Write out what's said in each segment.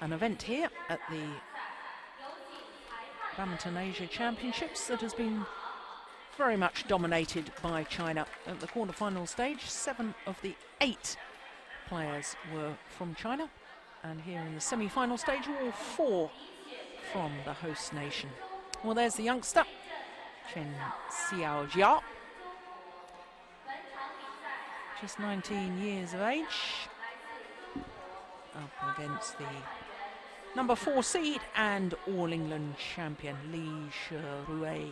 an event here at the Badminton Asia Championships that has been very much dominated by China. At the quarter-final stage, 7 of the 8 players were from China, and here in the semi-final stage, all 4 from the host nation. Well, there's the youngster, Chen Xiao Jia, just 19 years of age, up against the number 4 seed and All England champion Xuerui.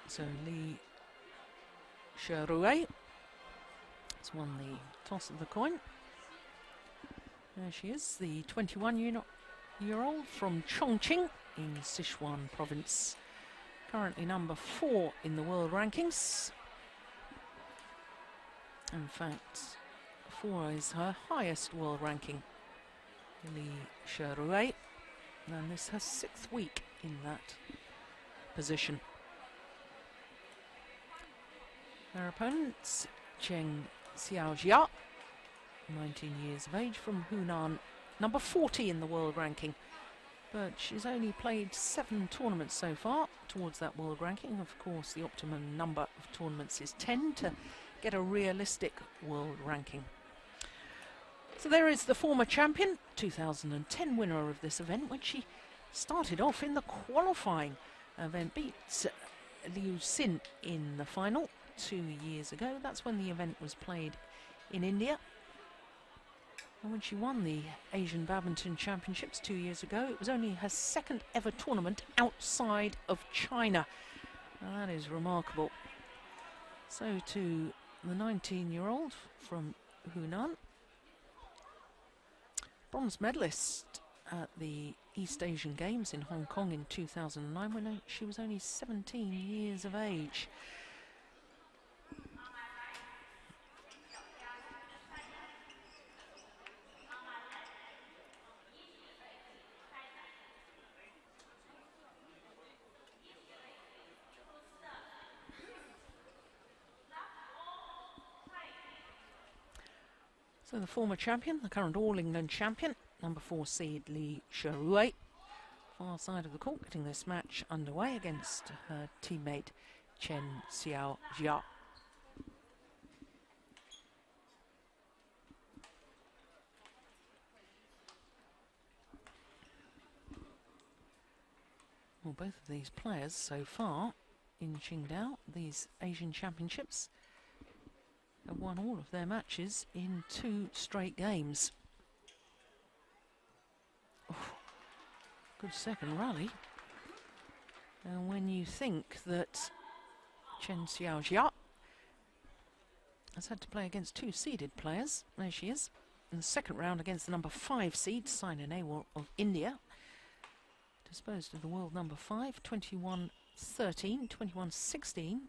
So Xuerui has won the toss of the coin. There she is, the 21-year-old from Chongqing in Sichuan province. Currently number 4 in the world rankings. In fact, 4 is her highest world ranking. Xuerui, and this is her 6th week in that position. Her opponents, Chen Xiao Jia, 19 years of age, from Hunan, number 40 in the world ranking. But she's only played 7 tournaments so far towards that world ranking. Of course, the optimum number of tournaments is 10 to get a realistic world ranking. So there is the former champion, 2010 winner of this event, when she started off in the qualifying event, beat Liu Xin in the final 2 years ago. That's when the event was played in India. And when she won the Asian Badminton Championships 2 years ago, it was only her 2nd ever tournament outside of China. Now that is remarkable. So to the 19-year-old from Hunan, bronze medalist at the East Asian Games in Hong Kong in 2009 when she was only 17 years of age. So the former champion, the current All England champion, number 4 seed Xuerui, far side of the court, getting this match underway against her teammate Chen Xiao Jia. Well, both of these players so far in Qingdao, these Asian Championships, have won all of their matches in 2 straight games. Oh, good second rally. And when you think that Chen Xiao Jia has had to play against 2 seeded players, there she is, in the second round against the number 5 seed, Saina Nehwal of India, disposed of the world number 5, 21-13, 21-16.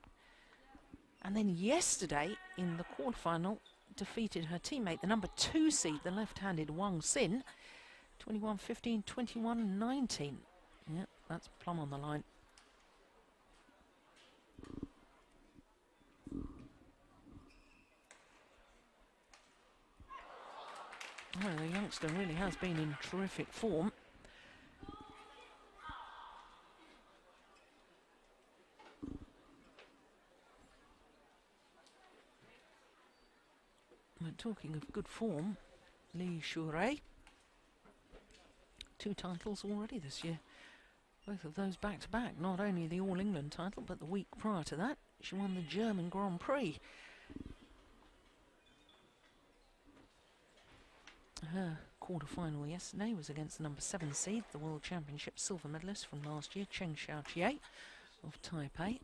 And then yesterday, in the quarterfinal, defeated her teammate, the number 2 seed, the left-handed Wang Xin, 21-15, 21-19. Yeah, that's plumb on the line. Well, the youngster really has been in terrific form. Talking of good form, Xuerui, 2 titles already this year. Both of those back-to-back. Not only the All England title, but the week prior to that, she won the German Grand Prix. Her quarter-final yesterday was against the number 7 seed, the World Championship silver medalist from last year, Chen Xiao Jia of Taipei.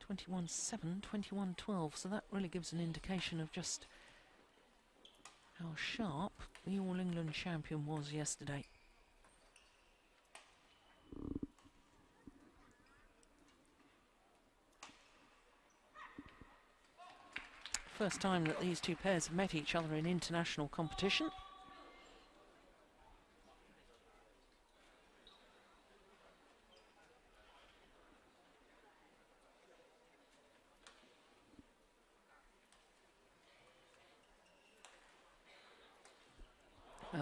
21-7, 21-12, so that really gives an indication of just how sharp the All England champion was yesterday. First time that these 2 pairs have met each other in international competition.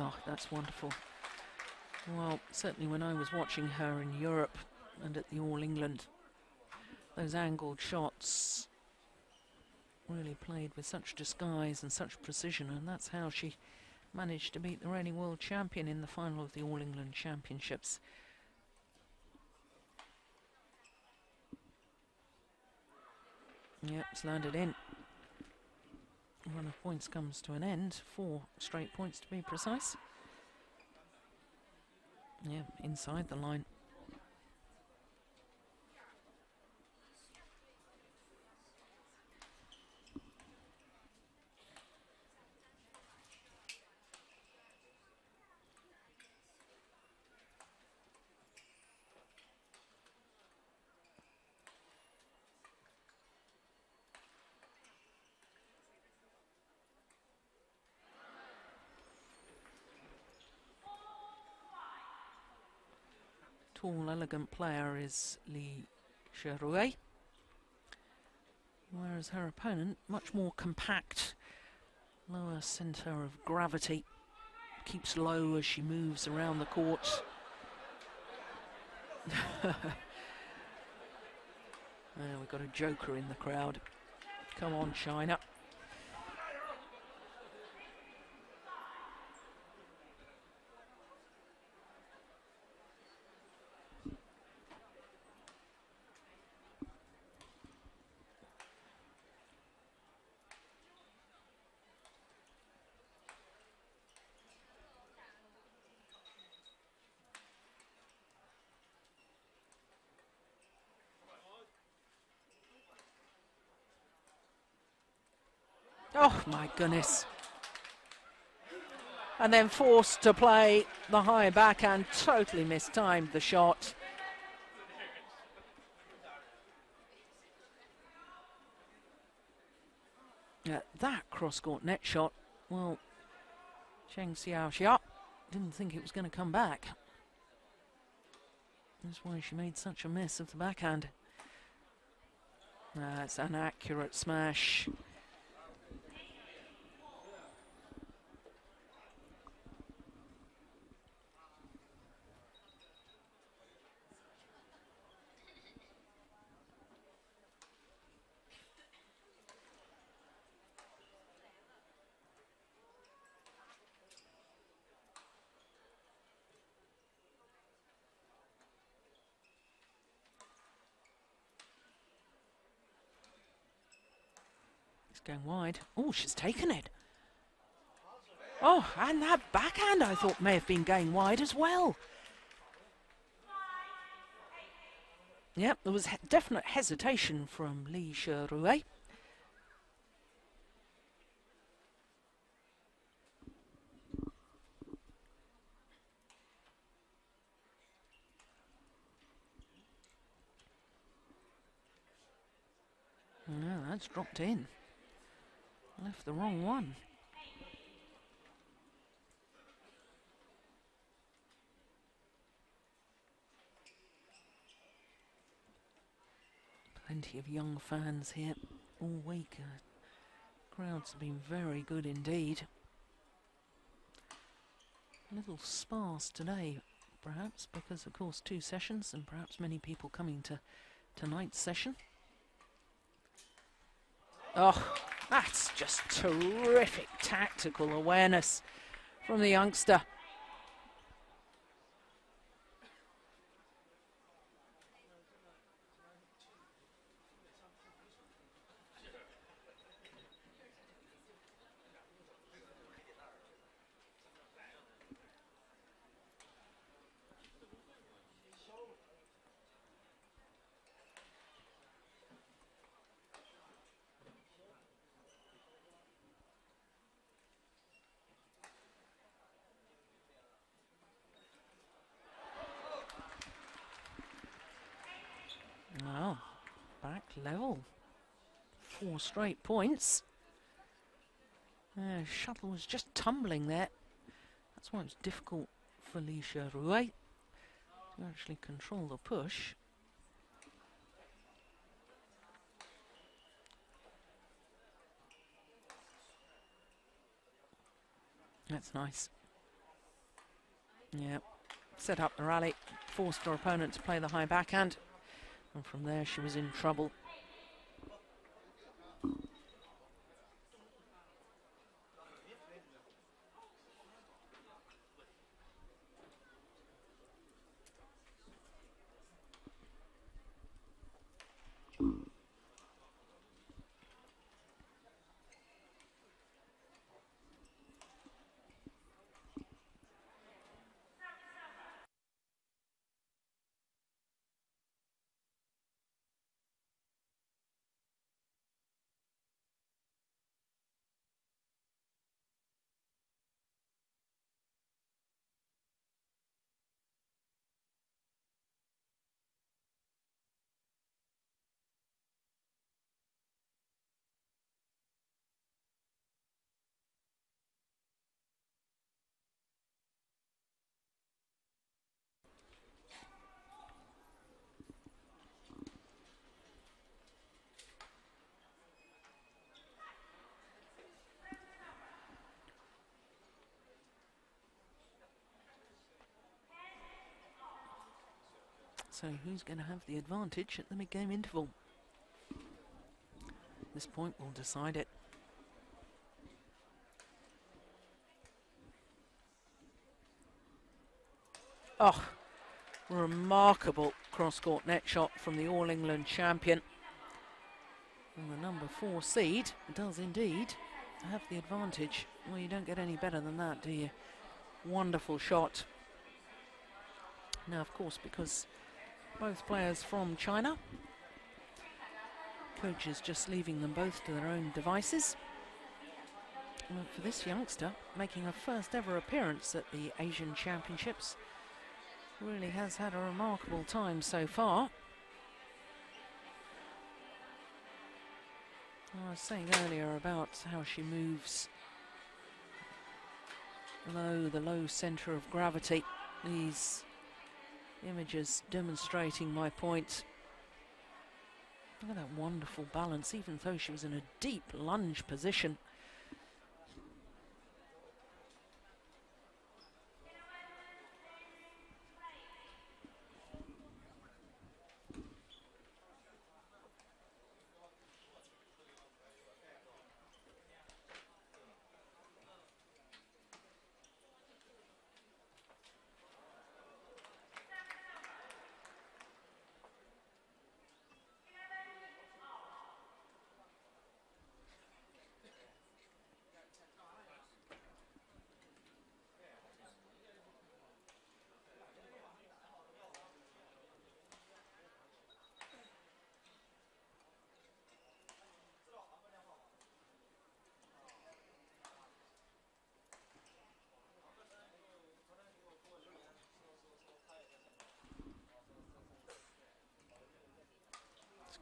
Oh, that's wonderful. Well, certainly when I was watching her in Europe and at the All England, those angled shots really played with such disguise and such precision, and that's how she managed to beat the reigning world champion in the final of the All England Championships. Yep, it's landed in. Run of points comes to an end. 4 straight points to be precise. Yeah, inside the line. Tall, elegant player is Xuerui, whereas her opponent, much more compact, lower centre of gravity, keeps low as she moves around the court. We've got a joker in the crowd. Come on, China. Oh my goodness. And then forced to play the high backhand, totally mistimed the shot. That cross-court net shot, well, Chen Xiao Jia didn't think it was going to come back. That's why she made such a mess of the backhand. That's an accurate smash. Going wide. Oh, she's taken it. Oh, and that backhand I thought may have been going wide as well. Yep, there was definite hesitation from Xuerui. No, that's dropped in. Left the wrong one. Plenty of young fans here all week. Crowds have been very good indeed. A little sparse today, perhaps, because of course 2 sessions and perhaps many people coming to tonight's session. Oh, that's just terrific tactical awareness from the youngster. Well, back level. 4 straight points. Shuttle was just tumbling there. That's why it's difficult for Xuerui to actually control the push. That's nice. Yeah, set up the rally, forced her opponent to play the high backhand, and from there she was in trouble. So who's going to have the advantage at the mid-game interval? This point will decide it. Oh, remarkable cross-court net shot from the All England champion. And the number 4 seed does indeed have the advantage. Well, you don't get any better than that, do you? Wonderful shot. Now, of course, because both players from China, coaches just leaving them both to their own devices. Well, for this youngster, making her first ever appearance at the Asian Championships, really has had a remarkable time so far. I was saying earlier about how she moves low, the low centre of gravity. These images demonstrating my point. Look at that wonderful balance, even though she was in a deep lunge position.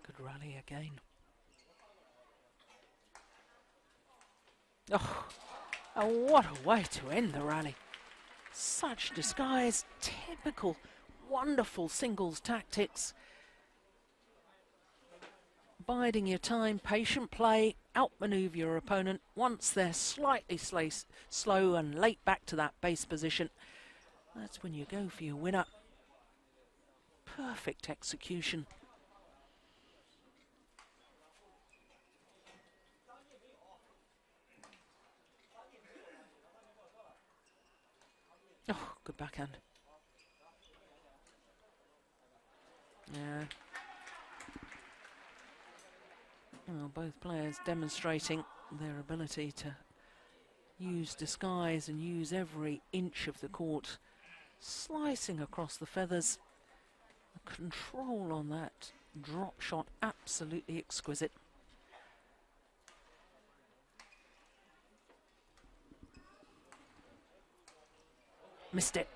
Good rally again. Oh, what a way to end the rally. Such disguise, typical, wonderful singles tactics. Biding your time, patient play, outmaneuver your opponent once they're slightly slow and late back to that base position. That's when you go for your winner. Perfect execution. Oh, good backhand. Yeah. Well, both players demonstrating their ability to use disguise and use every inch of the court, slicing across the feathers. The control on that drop shot, absolutely exquisite. Missed it.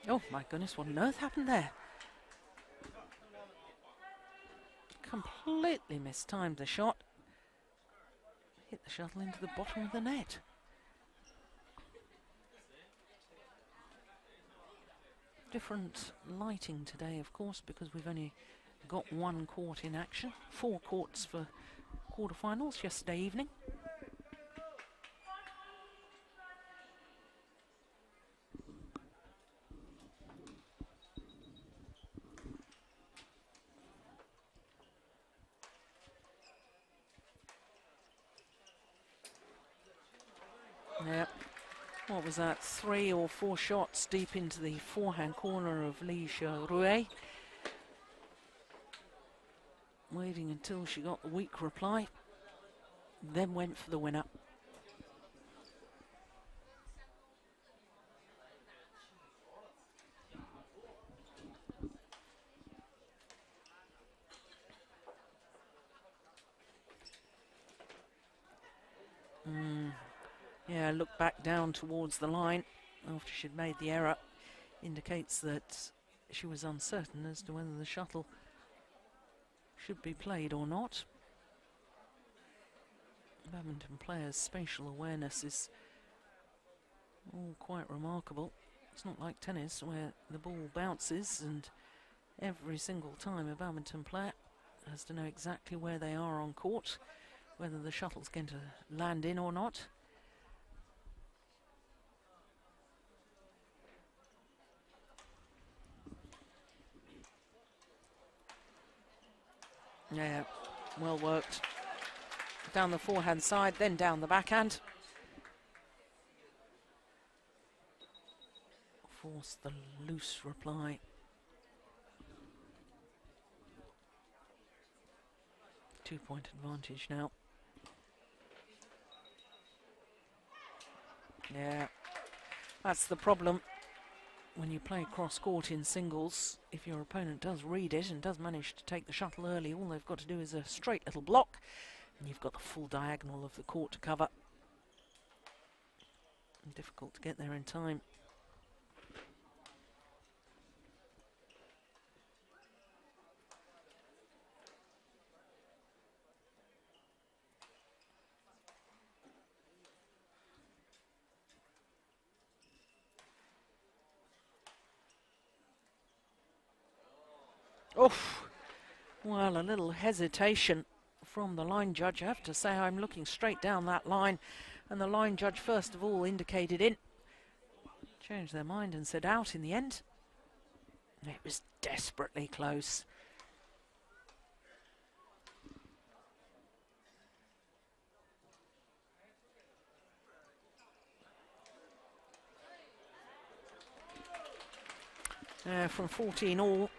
Oh my goodness, what on earth happened there? Completely mistimed the shot. Hit the shuttle into the bottom of the net. different lighting today, of course, because we've only got one court in action. 4 courts for quarterfinals yesterday evening. Yep. What was that? 3 or 4 shots deep into the forehand corner of Xuerui. Waiting until she got the weak reply, then went for the winner. Yeah, look back down towards the line after she'd made the error. Indicates that she was uncertain as to whether the shuttle should be played or not. Badminton players' spatial awareness is all quite remarkable. It's not like tennis where the ball bounces and every single time a badminton player has to know exactly where they are on court, whether the shuttle's going to land in or not. Yeah, well worked. Down the forehand side, then down the backhand. Force the loose reply. Two-point advantage now. Yeah, that's the problem when you play cross-court in singles. If your opponent does read it and does manage to take the shuttle early, all they've got to do is a straight little block, and you've got the full diagonal of the court to cover. And difficult to get there in time. Oof. Well, a little hesitation from the line judge. I have to say, I'm looking straight down that line, and the line judge first of all indicated in. Changed their mind and said out in the end. It was desperately close. From 14 all,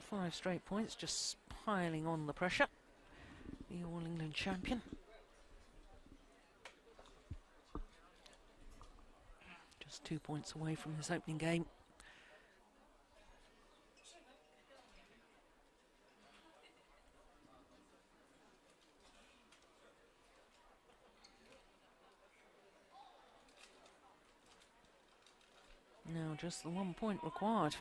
5 straight points, just piling on the pressure. The All England champion. Just 2 points away from this opening game. Now just the 1 point required.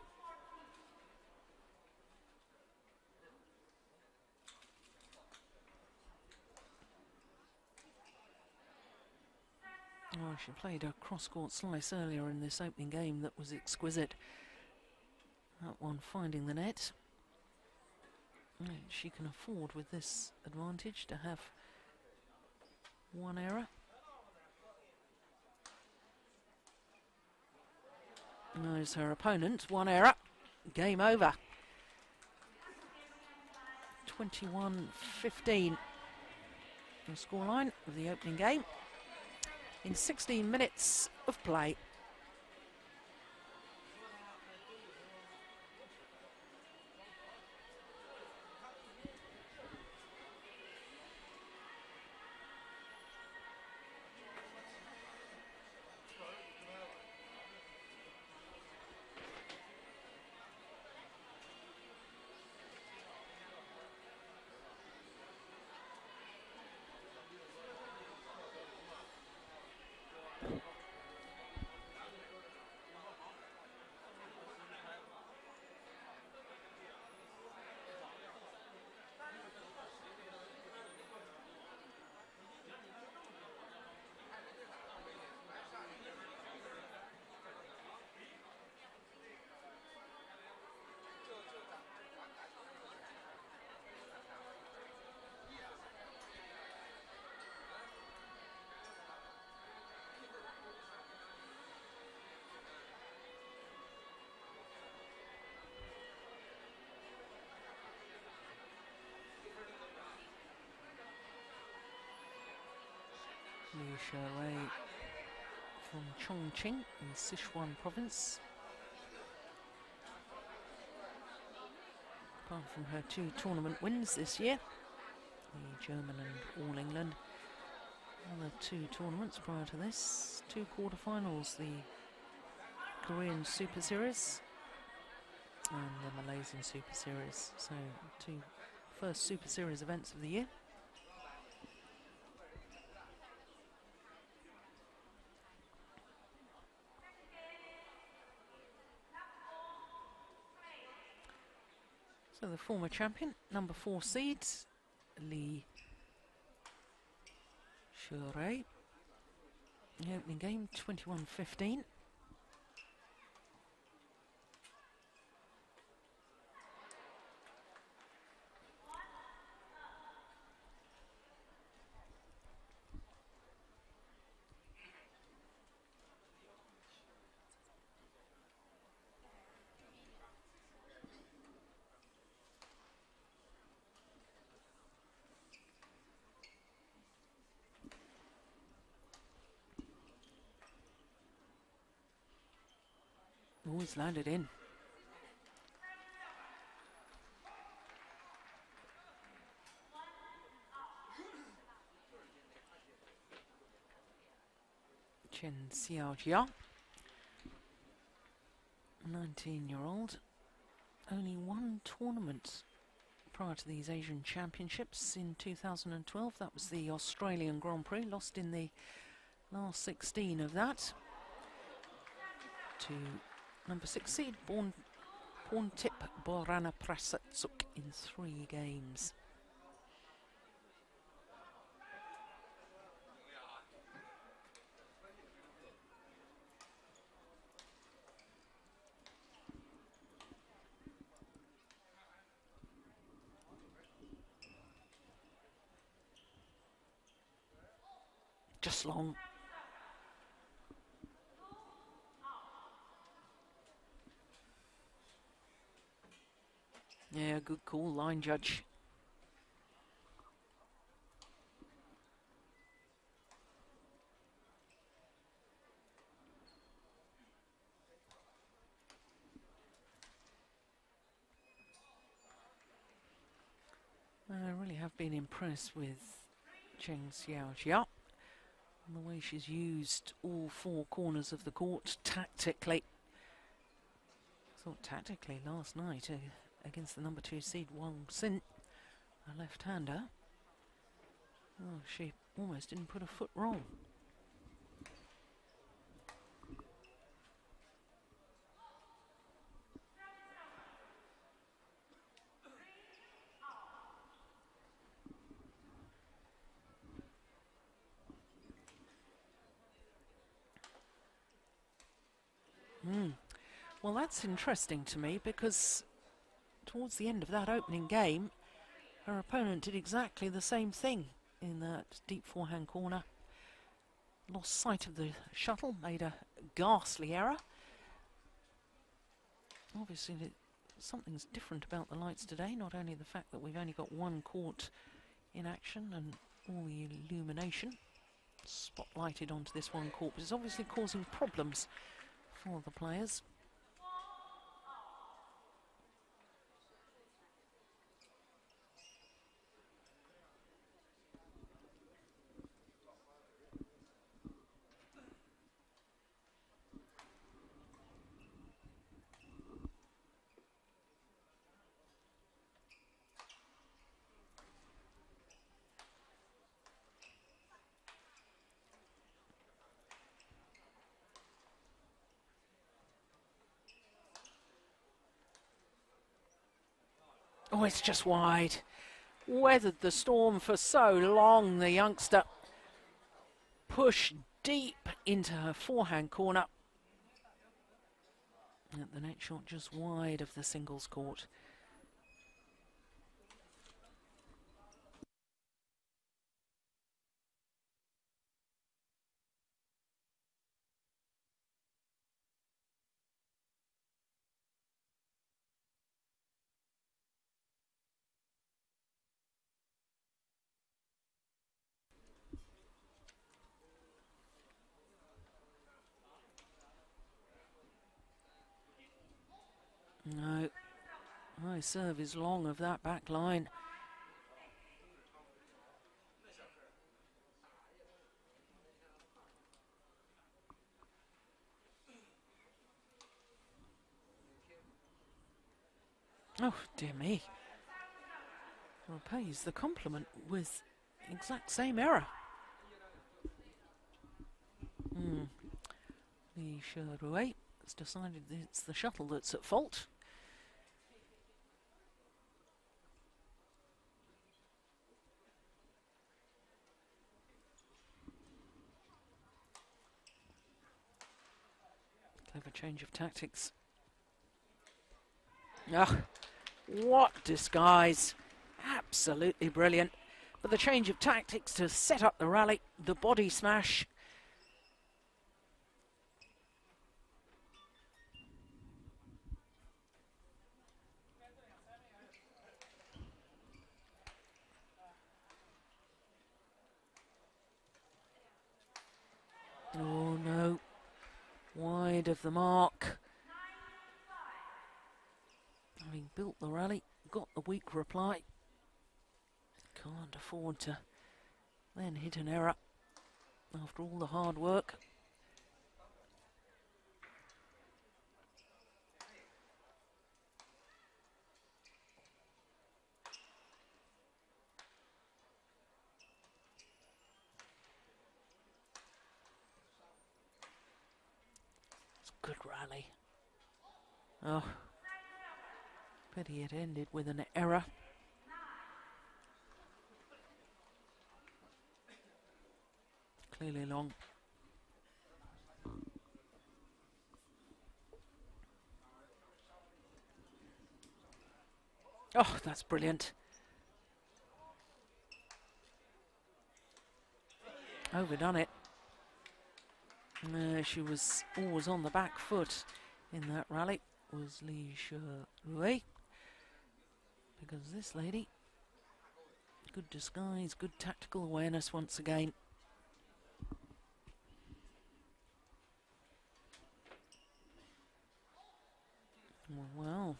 Oh, she played a cross-court slice earlier in this opening game that was exquisite. That one finding the net. And she can afford with this advantage to have one error. Knows her opponent, one error. Game over. 21-15. The scoreline of the opening game in 16 minutes of play. Xuerui from Chongqing in Sichuan province. Apart from her 2 tournament wins this year, the German and All England, other 2 tournaments prior to this, 2 quarterfinals, the Korean Super Series and the Malaysian Super Series. So 2 first Super Series events of the year. So the former champion, number 4 seed, Li Xuerui. The opening game, 21-15. Always landed in. Chen Xiao Jia, 19-year-old. Only 1 tournament prior to these Asian Championships in 2012. That was the Australian Grand Prix, lost in the last 16 of that to number 6 seed Porntip Borana Prasatsuk in 3 games. Just long. Yeah, good call, line judge. I really have been impressed with Chen Xiao Jia and the way she's used all 4 corners of the court tactically. I thought tactically last night against the number 2 seed Wang Xin, a left-hander. Oh, she almost didn't put a foot wrong. Well, that's interesting to me because towards the end of that opening game, her opponent did exactly the same thing in that deep forehand corner. Lost sight of the shuttle, made a ghastly error. Obviously, something's different about the lights today, not only the fact that we've only got 1 court in action and all the illumination spotlighted onto this 1 court, but it's obviously causing problems for the players. Oh, it's just wide. Weathered the storm for so long, the youngster. Pushed deep into her forehand corner. And the net shot just wide of the singles court. No. High serve is long of that back line. Oh, dear me. Repays the compliment with exact same error. The Xuerui has decided that it's the shuttle that's at fault. Clever change of tactics. Oh, what disguise. Absolutely brilliant. But the change of tactics to set up the rally, the body smash. Oh no, wide of the mark. Having built the rally, got the weak reply. Can't afford to then hit an error after all the hard work. It's a good rally. Oh, pity it ended with an error. Clearly long. Oh, that's brilliant. Overdone it. She was always on the back foot in that rally, was Li Xuerui. Because this lady, good disguise, good tactical awareness once again. Well,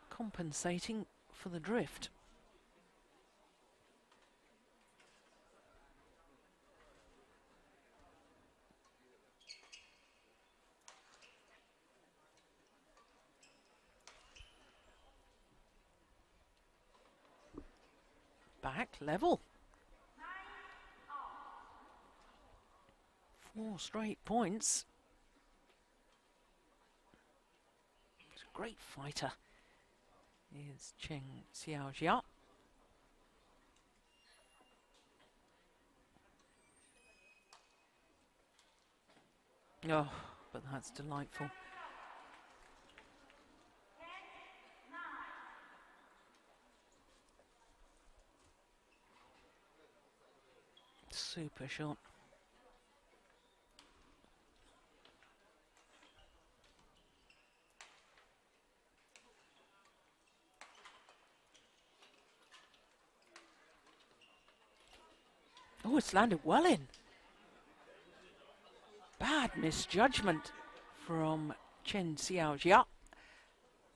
compensating for the drift. Back level. 4 straight points. He's a great fighter. Is Chen Xiao Jia. Oh, but that's delightful. Super shot. Oh, it's landed well in. Bad misjudgment from Chen Xiao Jia.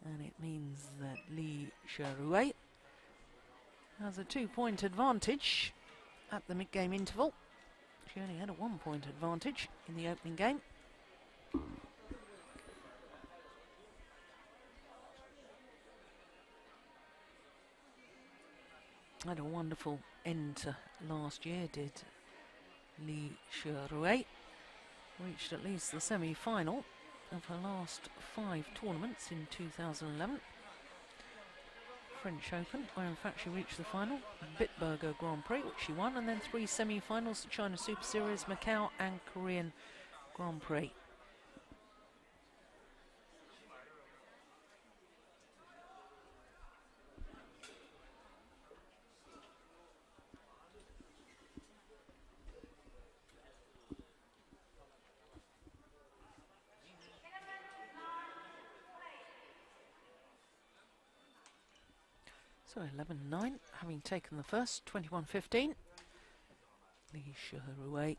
And it means that Li Xuerui has a 2-point advantage at the mid-game interval. She only had a 1-point advantage in the opening game. Had a wonderful end to last year, did Li Xuerui. Reached at least the semi-final of her last 5 tournaments in 2011. French Open, where in fact she reached the final, Bitburger Grand Prix, which she won, and then 3 semi-finals, the China Super Series, Macau and Korean Grand Prix. So 11-9, having taken the first, 21-15. Li Xuerui.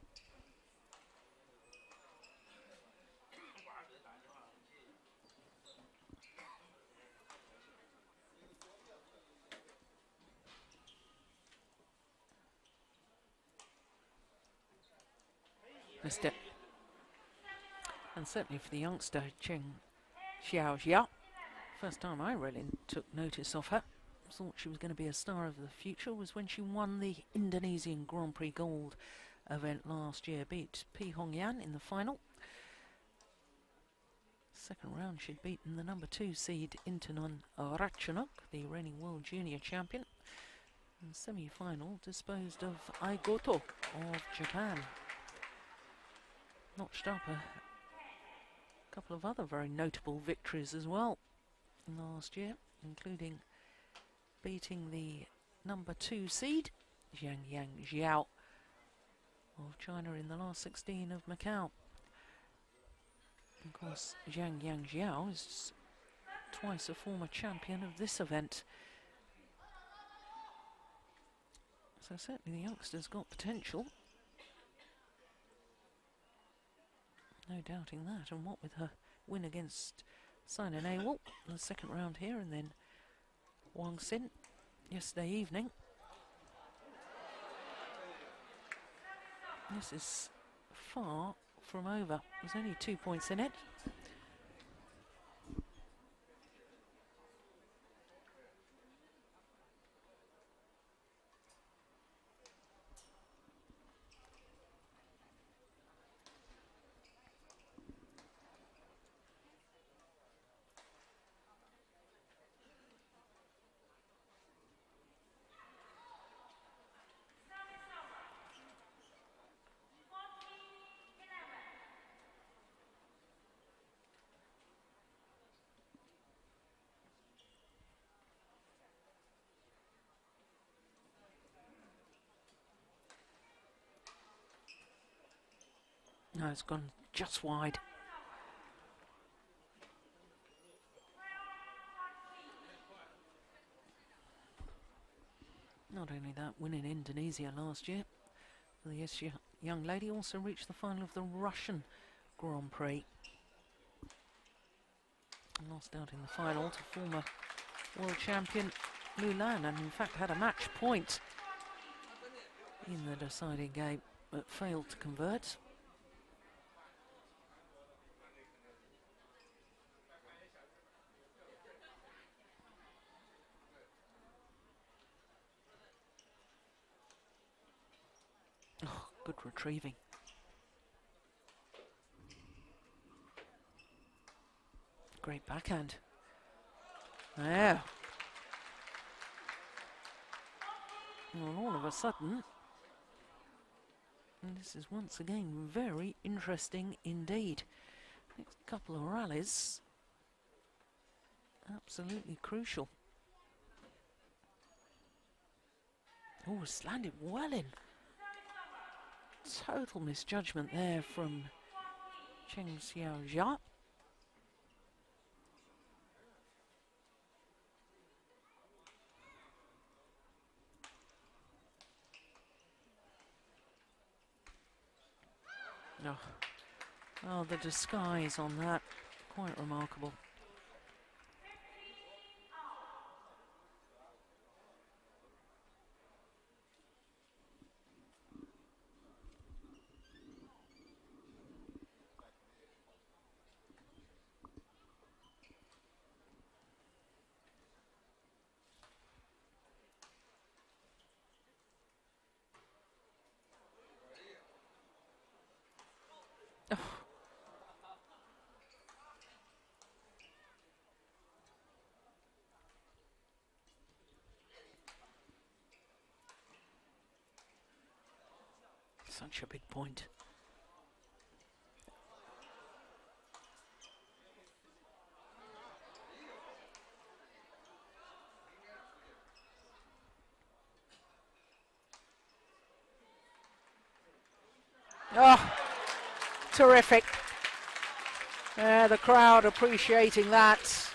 missed it. And certainly for the youngster, Chen Xiao Jia, first time I really took notice of her, thought she was going to be a star of the future, was when she won the Indonesian Grand Prix Gold event last year, beat Pi Hongyan in the final. Second round she'd beaten the number 2 seed Intanon Ratchanok, the reigning world junior champion. In semi-final disposed of Aigoto of Japan. Notched up a couple of other very notable victories as well last year, including beating the number 2 seed Yang Jiao of China in the last 16 of Macau. Of course, Yang Jiao is twice a former champion of this event. So certainly the youngster's got potential. No doubting that. And what with her win against Simon Awol in the second round here, and then Wang Xin yesterday evening. This is far from over. There's only 2 points in it. No, it's gone just wide. Not only that, winning Indonesia last year, this young lady also reached the final of the Russian Grand Prix. And lost out in the final to former world champion Lu Lan, and in fact had a match point in the deciding game, but failed to convert. Oh, good retrieving. Great backhand. There. Well, all of a sudden, and this is once again very interesting indeed. Next couple of rallies, absolutely crucial. Oh, it's landed well in. Total misjudgment there from Chen Xiao Jia. Oh. Oh, the disguise on that, quite remarkable. Oh. Such a big point. Oh, terrific. The crowd appreciating that.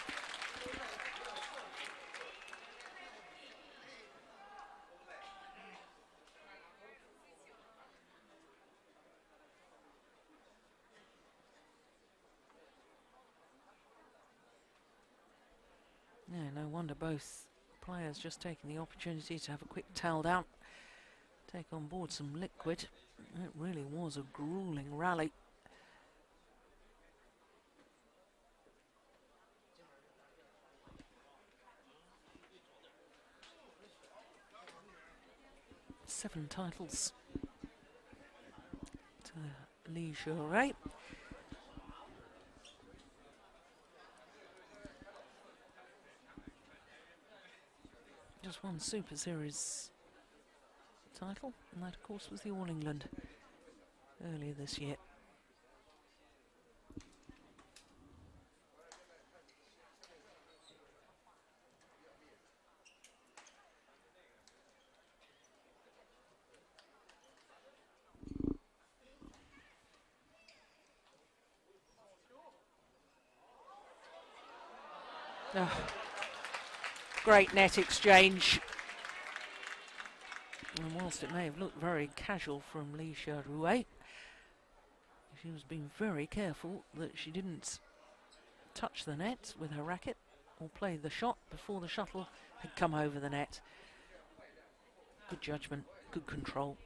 Yeah, no wonder both players just taking the opportunity to have a quick towel down, take on board some liquid It really was a grueling rally. Seven titles to Li Xuerui. Just one Super Series title, and that of course was the All England earlier this year. Oh, great net exchange. And whilst it may have looked very casual from Li Xuerui, she was being very careful that she didn't touch the net with her racket or play the shot before the shuttle had come over the net. Good judgment, good control.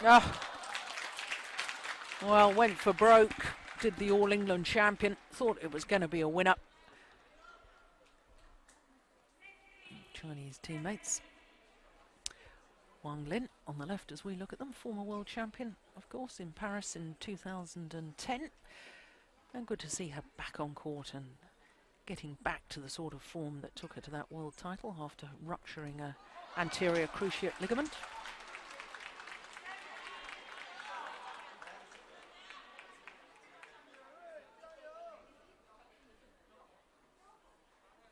Oh. Well, went for broke, did the All England champion, thought it was going to be a winner. Chinese teammates. Wang Lin on the left as we look at them, former world champion, of course, in Paris in 2010. And good to see her back on court and getting back to the sort of form that took her to that world title after rupturing an anterior cruciate ligament.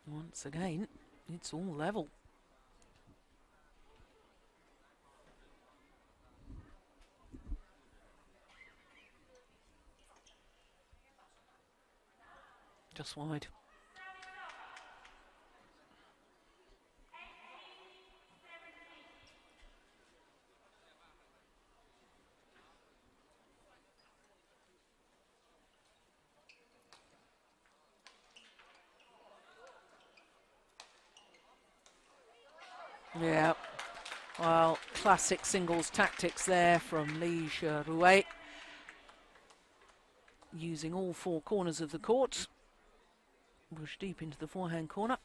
Once again, it's all level. Just wide. Yeah, well, classic singles tactics there from Li Xuerui. Using all four corners of the court. Push deep into the forehand corner.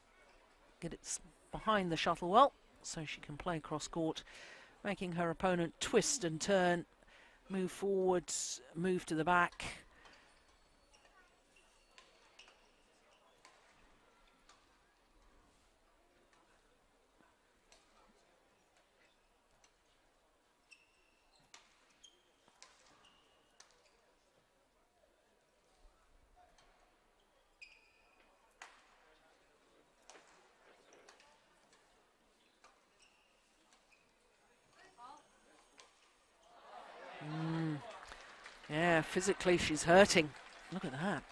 Get it behind the shuttle well, so she can play cross court, making her opponent twist and turn, move forwards, move to the back. Yeah, physically she's hurting. Look at that.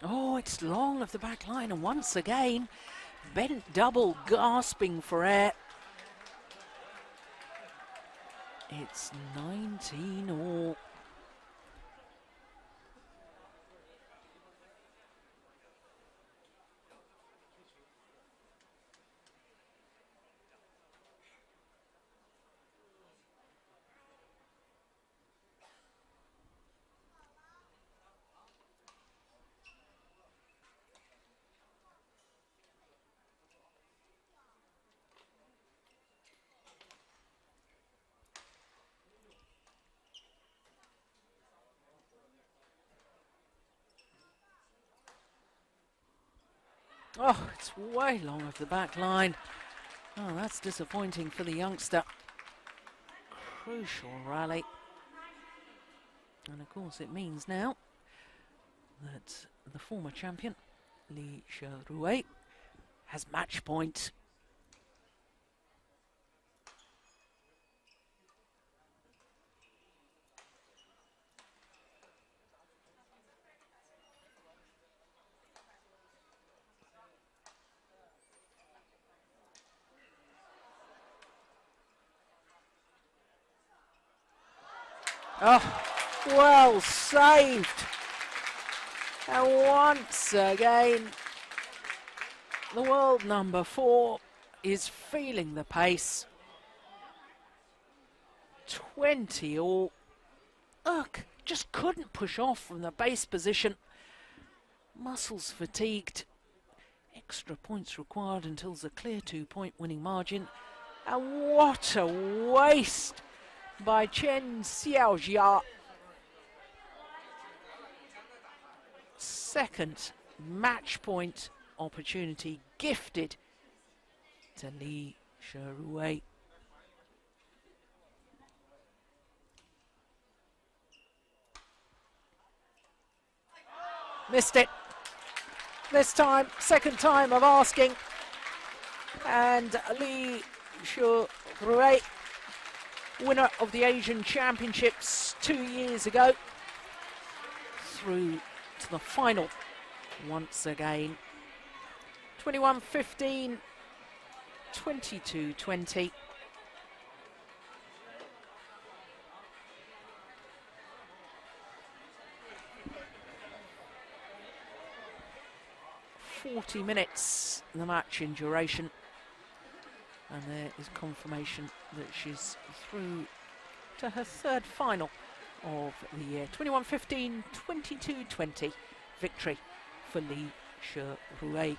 Oh, it's long of the back line, and once again, bent double, gasping for air. It's 19-all. Oh, it's way long of the back line. Oh, that's disappointing for the youngster. Crucial rally. And of course it means now that the former champion, Xuerui, has match point. Oh, well saved. And once again, the world number 4 is feeling the pace. 20 all. Look, just couldn't push off from the base position. Muscles fatigued. Extra points required until the clear 2-point winning margin. And what a waste by Chen Xiao Jia. Second match point opportunity gifted to Xuerui. Missed it. This time, second time of asking. And Xuerui, winner of the Asian Championships 2 years ago, through to the final once again. 21-15, 22-20. "40 minutes the match in duration, and there is confirmation that she's through to her third final of the year. 21-15, 22-20 victory for Xuerui.